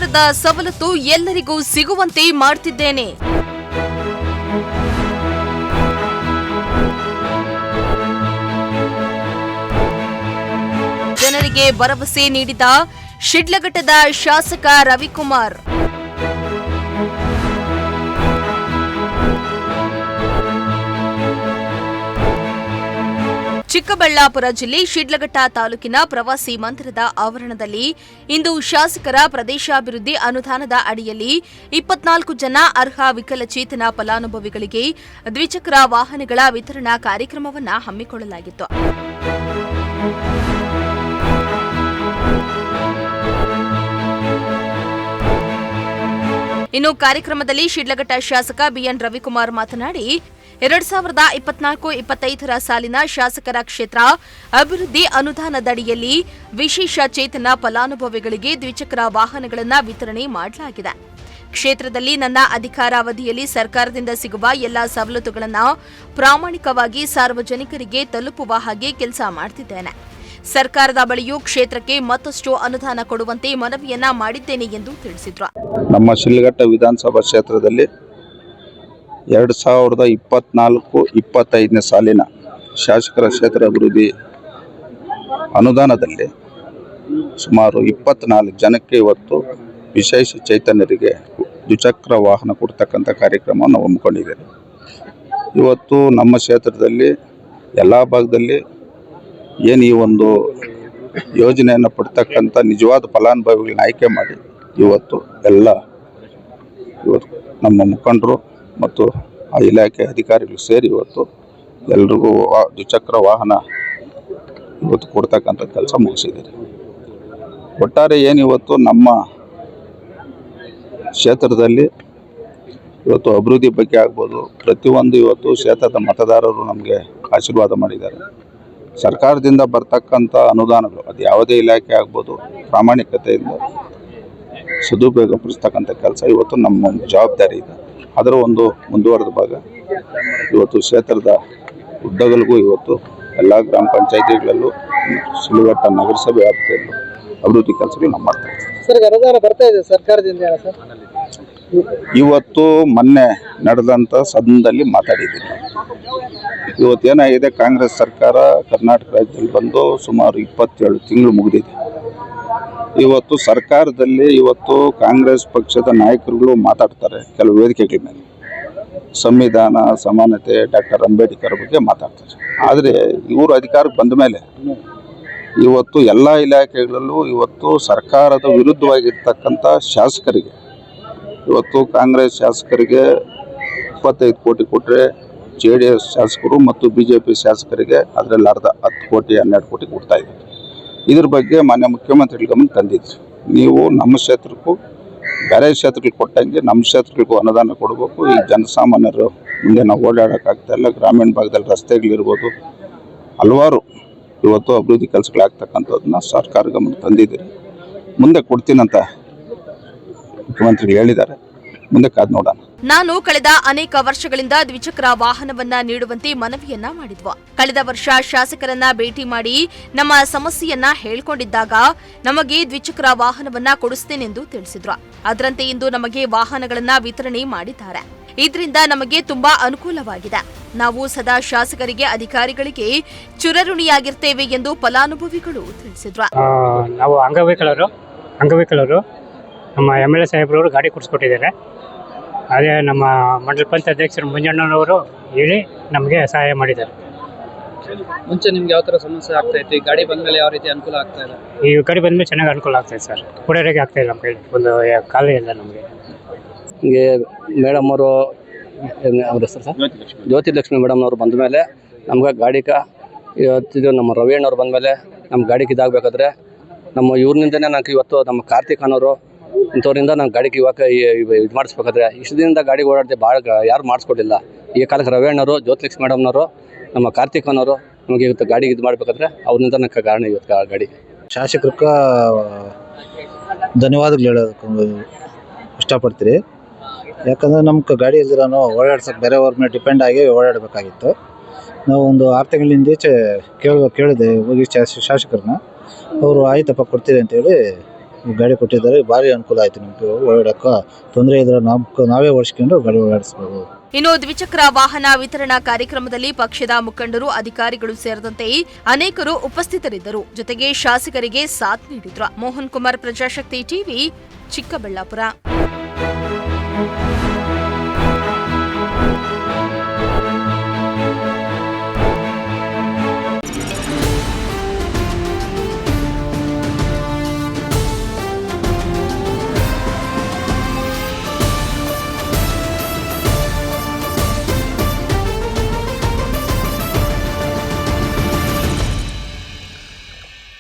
ಸರ್ಕಾರದ ಸವಲತ್ತು ಎಲ್ಲರಿಗೂ ಸಿಗುವಂತೆ ಮಾಡ್ತಿದ್ದೇನೆ. ಜನರಿಗೆ ಭರವಸೆ ನೀಡಿದ ಶಿಡ್ಲಘಟ್ಟದ ಶಾಸಕ ರವಿಕುಮಾರ್. ಚಿಕ್ಕಬಳ್ಳಾಪುರ ಜಿಲ್ಲೆ ಶಿಡ್ಲಘಟ್ಟ ತಾಲೂಕಿನ ಪ್ರವಾಸಿ ಮಂದಿರದ ಆವರಣದಲ್ಲಿ ಇಂದು ಶಾಸಕರ ಪ್ರದೇಶಾಭಿವೃದ್ಧಿ ಅನುದಾನದ ಅಡಿಯಲ್ಲಿ 24 ಜನ ಅರ್ಹ ವಿಕಲಚೇತನ ಫಲಾನುಭವಿಗಳಿಗೆ ದ್ವಿಚಕ್ರ ವಾಹನಗಳ ವಿತರಣಾ ಕಾರ್ಯಕ್ರಮವನ್ನು ಹಮ್ಮಿಕೊಳ್ಳಲಾಗಿತ್ತು. ಇನ್ನು ಕಾರ್ಯಕ್ರಮದಲ್ಲಿ ಶಿಡ್ಲಘಟ್ಟ ಶಾಸಕ ಬಿಎನ್ ರವಿಕುಮಾರ್ ಮಾತನಾಡಿ 2024-25ರ ಸಾಲಿನ ಶಾಸಕರ ಕ್ಷೇತ್ರ ಅಭಿವೃದ್ಧಿ ಅನುದಾನದಡಿಯಲ್ಲಿ ವಿಶೇಷ ಚೇತನ ಫಲಾನುಭವಿಗಳಿಗೆ ದ್ವಿಚಕ್ರ ವಾಹನಗಳನ್ನು ವಿತರಣೆ ಮಾಡಲಾಗಿದೆ. ಕ್ಷೇತ್ರದಲ್ಲಿ ನನ್ನ ಅಧಿಕಾರಾವಧಿಯಲ್ಲಿ ಸರ್ಕಾರದಿಂದ ಸಿಗುವ ಎಲ್ಲಾ ಸವಲತ್ತುಗಳನ್ನು ಪ್ರಾಮಾಣಿಕವಾಗಿ ಸಾರ್ವಜನಿಕರಿಗೆ ತಲುಪುವ ಹಾಗೆ ಕೆಲಸ ಮಾಡುತ್ತಿದ್ದೇನೆ. ಸರ್ಕಾರದ ಬಳಿಯೂ ಕ್ಷೇತ್ರಕ್ಕೆ ಮತ್ತಷ್ಟು ಅನುದಾನ ಕೊಡುವಂತೆ ಮನವಿಯನ್ನ ಮಾಡಿದ್ದೇನೆ ಎಂದು ತಿಳಿಸಿದರು. ನಮ್ಮ ಶಿಡ್ಲಘಟ್ಟ ವಿಧಾನಸಭಾ ಕ್ಷೇತ್ರದಲ್ಲಿ 2024-25ನೇ ಸಾಲಿನ ಶಾಸಕರ ಕ್ಷೇತ್ರ ಅಭಿವೃದ್ಧಿ ಅನುದಾನದಲ್ಲಿ ಸುಮಾರು 24 ಜನಕ್ಕೆ ಇವತ್ತು ವಿಶೇಷ ಚೈತನ್ಯರಿಗೆ ದ್ವಿಚಕ್ರ ವಾಹನ ಕೊಡ್ತಕ್ಕಂಥ ಕಾರ್ಯಕ್ರಮವನ್ನು ಹಮ್ಮಿಕೊಂಡಿದ್ದೇವೆ. ಇವತ್ತು ನಮ್ಮ ಕ್ಷೇತ್ರದಲ್ಲಿ ಎಲ್ಲ ಭಾಗದಲ್ಲಿ ಏನು ಈ ಒಂದು ಯೋಜನೆಯನ್ನು ಪಡ್ತಕ್ಕಂಥ ನಿಜವಾದ ಫಲಾನುಭವಿಗಳನ್ನ ಆಯ್ಕೆ ಮಾಡಿ ಇವತ್ತು ನಮ್ಮ ಮುಖಂಡರು ಮತ್ತು ಆ ಇಲಾಖೆ ಅಧಿಕಾರಿಗಳು ಸೇರಿ ಇವತ್ತು ಎಲ್ರಿಗೂ ದ್ವಿಚಕ್ರ ವಾಹನ ಇವತ್ತು ಕೊಡ್ತಕ್ಕಂಥ ಕೆಲಸ ಮುಗಿಸಿದ್ದಾರೆ. ಒಟ್ಟಾರೆ ಏನಿವತ್ತು ನಮ್ಮ ಕ್ಷೇತ್ರದಲ್ಲಿ ಇವತ್ತು ಅಭಿವೃದ್ಧಿ ಬಗ್ಗೆ ಆಗ್ಬೋದು, ಪ್ರತಿಯೊಂದು ಇವತ್ತು ಕ್ಷೇತ್ರದ ಮತದಾರರು ನಮಗೆ ಆಶೀರ್ವಾದ ಮಾಡಿದ್ದಾರೆ. ಸರ್ಕಾರದಿಂದ ಬರ್ತಕ್ಕಂಥ ಅನುದಾನಗಳು ಅದು ಯಾವುದೇ ಇಲಾಖೆ ಆಗ್ಬೋದು, ಪ್ರಾಮಾಣಿಕತೆಯಿಂದ ಸದುಪಯೋಗಪಡಿಸ್ತಕ್ಕಂಥ ಕೆಲಸ ಇವತ್ತು ನಮ್ಮ ಜವಾಬ್ದಾರಿ ಇದೆ. ಅದರ ಒಂದು ಮುಂದುವರೆದ ಭಾಗ ಇವತ್ತು ಕ್ಷೇತ್ರದ ಉದ್ದಗಲಿಗೂ ಇವತ್ತು ಎಲ್ಲ ಗ್ರಾಮ ಪಂಚಾಯಿತಿಗಳಲ್ಲೂ ಶಿಡ್ಲಘಟ್ಟ ನಗರಸಭೆ ವ್ಯಾಪ್ತಿಯಲ್ಲೂ ಅಭಿವೃದ್ಧಿ ಕೆಲಸಗಳು ನಾವು ಮಾಡ್ತಾ ಇದ್ದೀವಿ. ಸರ್ಕಾರದಿಂದ ಇವತ್ತು ಮೊನ್ನೆ ನಡೆದಂಥ ಸದನದಲ್ಲಿ ಮಾತಾಡಿದ್ದೀನಿ. ಇವತ್ತೇನಾಗಿದೆ, ಕಾಂಗ್ರೆಸ್ ಸರ್ಕಾರ ಕರ್ನಾಟಕ ರಾಜ್ಯದಲ್ಲಿ ಬಂದು ಸುಮಾರು 27 ತಿಂಗಳು ಮುಗಿದಿದೆ. ಇವತ್ತು ಸರ್ಕಾರದಲ್ಲಿ ಇವತ್ತು ಕಾಂಗ್ರೆಸ್ ಪಕ್ಷದ ನಾಯಕರುಗಳು ಮಾತಾಡ್ತಾರೆ ಕೆಲವು ವೇದಿಕೆಗಳ ಮೇಲೆ, ಸಂವಿಧಾನ, ಸಮಾನತೆ, ಡಾಕ್ಟರ್ ಅಂಬೇಡ್ಕರ್ ಬಗ್ಗೆ ಮಾತಾಡ್ತಾರೆ. ಆದರೆ ಇವರು ಅಧಿಕಾರಕ್ಕೆ ಬಂದ ಮೇಲೆ ಇವತ್ತು ಎಲ್ಲ ಇಲಾಖೆಗಳಲ್ಲೂ ಇವತ್ತು ಸರ್ಕಾರದ ವಿರುದ್ಧವಾಗಿರ್ತಕ್ಕಂಥ ಶಾಸಕರಿಗೆ, ಇವತ್ತು ಕಾಂಗ್ರೆಸ್ ಶಾಸಕರಿಗೆ 25 ಕೋಟಿ ಕೊಟ್ಟರೆ, JDS ಶಾಸಕರು ಮತ್ತು BJP ಶಾಸಕರಿಗೆ ಅದರಲ್ಲಿ ಅರ್ಧ 10 ಕೋಟಿ 12 ಕೋಟಿ ಕೊಡ್ತಾ ಇದ್ದಾರೆ. ಇದ್ರ ಬಗ್ಗೆ ಮಾನ್ಯ ಮುಖ್ಯಮಂತ್ರಿಗಳ ಗಮನ ತಂದಿದ್ರು. ನೀವು ನಮ್ಮ ಕ್ಷೇತ್ರಕ್ಕೂ ಬೇರೆ ಕ್ಷೇತ್ರಗಳಿಗೆ ಕೊಟ್ಟಂಗೆ ನಮ್ಮ ಕ್ಷೇತ್ರಗಳಿಗೂ ಅನುದಾನ ಕೊಡಬೇಕು. ಈ ಜನಸಾಮಾನ್ಯರು ಮುಂದೆ ನಾವು ಓಡಾಡೋಕ್ಕಾಗ್ತಾ ಇಲ್ಲ. ಗ್ರಾಮೀಣ ಭಾಗದಲ್ಲಿ ರಸ್ತೆಗಳಿರ್ಬೋದು, ಹಲವಾರು ಇವತ್ತು ಅಭಿವೃದ್ಧಿ ಕೆಲಸಗಳಾಗ್ತಕ್ಕಂಥದ್ದನ್ನ ಸರ್ಕಾರ ಗಮನ ತಂದಿದ್ದೀರಿ. ಮುಂದೆ ಕೊಡ್ತೀನಂತ ಮುಖ್ಯಮಂತ್ರಿಗಳು ಹೇಳಿದ್ದಾರೆ. ಮುಂದೆ ಕಾದು ನೋಡೋಣ. ನಾನು ಕಳೆದ ಅನೇಕ ವರ್ಷಗಳಿಂದ ದ್ವಿಚಕ್ರ ವಾಹನವನ್ನ ನೀಡುವಂತೆ ಮನವಿಯನ್ನ ಮಾಡಿದ್ವು. ಕಳೆದ ವರ್ಷ ಶಾಸಕರನ್ನ ಭೇಟಿ ಮಾಡಿ ನಮ್ಮ ಸಮಸ್ಯೆಯನ್ನ ಹೇಳ್ಕೊಂಡಿದ್ದಾಗ ನಮಗೆ ದ್ವಿಚಕ್ರ ವಾಹನವನ್ನ ಕೊಡಿಸ್ತೇನೆಂದು ತಿಳಿಸಿದ್ರು. ಅದರಂತೆ ಇಂದು ನಮಗೆ ವಾಹನಗಳನ್ನ ವಿತರಣೆ ಮಾಡಿದ್ದಾರೆ. ಇದರಿಂದ ನಮಗೆ ತುಂಬಾ ಅನುಕೂಲವಾಗಿದೆ. ನಾವು ಸದಾ ಶಾಸಕರಿಗೆ, ಅಧಿಕಾರಿಗಳಿಗೆ ಚಿರಋಣಿಯಾಗಿರ್ತೇವೆ ಎಂದು ಫಲಾನುಭವಿಗಳು ತಿಳಿಸಿದ್ರು. ನಾವು ಅಂಗವಿಕಲರು ನಮ್ಮ MLA ಸಾಹೇಬ್ರವರು ಗಾಡಿ ಕೊಡಿಸ್ಕೊಟ್ಟಿದ್ದಾರೆ. ಅದೇ ನಮ್ಮ ಮಂಡಲ ಪಂಚಾಯತ್ ಅಧ್ಯಕ್ಷರು ಮಂಜಣ್ಣನವರು ಹೇಳಿ ನಮಗೆ ಸಹಾಯ ಮಾಡಿದ್ದಾರೆ. ಮುಂಚೆ ನಿಮ್ಗೆ ಯಾವ ಥರ ಸಮಸ್ಯೆ ಆಗ್ತಾ ಇತ್ತು? ಈ ಗಾಡಿ ಬಂದಮೇಲೆ ಯಾವ ರೀತಿ ಅನುಕೂಲ ಆಗ್ತಾ ಇದೆ? ಈ ಗಾಡಿ ಬಂದಮೇಲೆ ಚೆನ್ನಾಗಿ ಅನುಕೂಲ ಆಗ್ತಾಯಿದೆ ಸರ್. ಕುಡಿಯೋರಿಗೆ ಆಗ್ತಾ ಇಲ್ಲ ನಮ್ಮ ಕೈಲಿ, ಒಂದು ಕಾಲೇ ಇಲ್ಲ ನಮಗೆ. ಹಿಂಗೆ ಮೇಡಮ್ ಅವರು ಅವ್ರ ಹೆಸರು ಸರ್ ಜ್ಯೋತಿ ಲಕ್ಷ್ಮಿ ಮೇಡಮ್ ಅವರು ಬಂದ ಮೇಲೆ ನಮ್ಗೆ ಗಾಡಿಕ ಇವತ್ತಿದ್ದು ನಮ್ಮ ರವಿಯಣ್ಣವ್ರು ಬಂದ ಮೇಲೆ ನಮ್ಮ ಗಾಡಿಗೆ ಇದಾಗಬೇಕಾದ್ರೆ ನಮ್ಮ ಇವ್ರನಿಂದನೇ ನನಗೆ ಇವತ್ತು ನಮ್ಮ ಕಾರ್ತಿಕ್ ಅನ್ನೋರು ಇಂಥವ್ರಿಂದ ನಾನು ಗಾಡಿಗೆ ಇವಾಗ ಇದು ಮಾಡಿಸ್ಬೇಕಾದ್ರೆ ಇಷ್ಟು ದಿನದಿಂದ ಗಾಡಿ ಓಡಾಡಿದೆ ಭಾಳ ಯಾರು ಮಾಡಿಸ್ಕೊಟ್ಟಿಲ್ಲ. ಈ ಕಾಲಕ್ಕೆ ರವಿಯಣ್ಣವರು, ಜ್ಯೋತಿಲಕ್ಷ್ಮಿ ಮೇಡಮ್ನವರು, ನಮ್ಮ ಕಾರ್ತಿಕ್ ಅನ್ನೋರು ನಮಗೆ ಇವತ್ತು ಗಾಡಿಗೆ ಇದು ಮಾಡಬೇಕಾದ್ರೆ ಅವ್ರಿಂದ ನನಗೆ ಕಾರಣ ಇವತ್ತು ಗಾಡಿಗೆ. ಶಾಸಕರಿಗೆ ಧನ್ಯವಾದಗಳು ಹೇಳೋದಕ್ಕೆ ಇಷ್ಟಪಡ್ತೀರಿ. ಯಾಕಂದರೆ ನಮ್ಗೆ ಗಾಡಿ ಇಲ್ದಿರೋನು ಓಡಾಡ್ಸೋಕ್ಕೆ ಬೇರೆಯವ್ರ ಮೇಲೆ ಡಿಪೆಂಡ್ ಆಗಿ ಓಡಾಡಬೇಕಾಗಿತ್ತು. ನಾವು ಒಂದು 6 ತಿಂಗಳಿಂದ ಈಚೆ ಕೇಳಿದೆ ಹೋಗಿ ಶಾಸಕರನ್ನ. ಅವರು ಆಯ್ತಪ್ಪ ಕೊಡ್ತೀರಿ ಅಂತೇಳಿ ಈ ಗಾಡಿ ಕೊಟ್ಟಿದ್ದಾರೆ, ಭಾರಿ ಅನುಕೂಲ ಆಯಿತು ನಮಗೆ. ಓಡಾಡೋಕೆ ತೊಂದರೆ ಇದ್ರೆ ನಾವೇ ಓಡಿಸ್ಕೊಂಡು ಗಾಡಿ ಓಡಾಡಿಸ್ಬೋದು. ಇನ್ನು ದ್ವಿಚಕ್ರ ವಾಹನ ವಿತರಣಾ ಕಾರ್ಯಕ್ರಮದಲ್ಲಿ ಪಕ್ಷದ ಮುಖಂಡರು, ಅಧಿಕಾರಿಗಳು ಸೇರಿದಂತೆ ಅನೇಕರು ಉಪಸ್ಥಿತರಿದ್ದರು. ಜೊತೆಗೆ ಶಾಸಕರಿಗೆ ಸಾಥ್ ನೀಡಿದ್ರು. ಮೋಹನ್ ಕುಮಾರ್, ಪ್ರಜಾಶಕ್ತಿ ಟಿವಿ, ಚಿಕ್ಕಬಳ್ಳಾಪುರ.